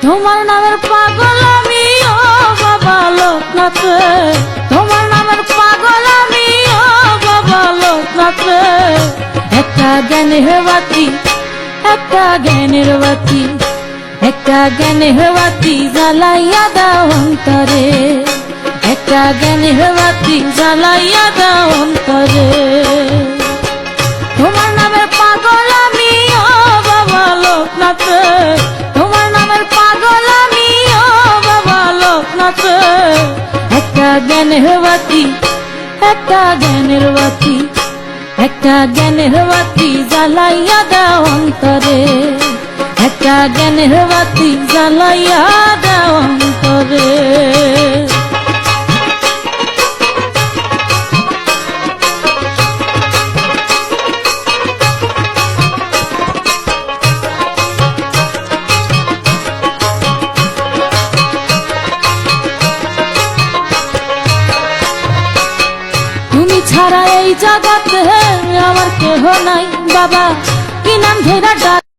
তোমার নামের পাগল আমি ও বাবা লোকনাথ রে, তোমার নামের পাগল আমি ও বাবা লোকনাথ রে। একটা জ্ঞানের বাতি, একটা জ্ঞানের বাতি, একটা জ্ঞানের বাতি জ্বালাইয়া দাও অন্তরে, একটা জ্ঞানের বাতি জ্বালাইয়া দাও অন্তরে। তোমার নামের পাগল আমি ও বাবা লোকনাথ রে, তোমার নামের পাগল আমি ও বাবা লোকনাথ রে। একটা জ্ঞানের বাতি, একটা জ্ঞানের বাতি, একটা জ্ঞানের বাতি জ্বালাইয়া দাও অন্তরে, একটা জ্ঞানের বাতি জ্বালাইয়া দাও অন্তরে। তুমি ছাড়া এই জগতে আমার কেহ নাই বাবা, কি নাম ধরে ডাক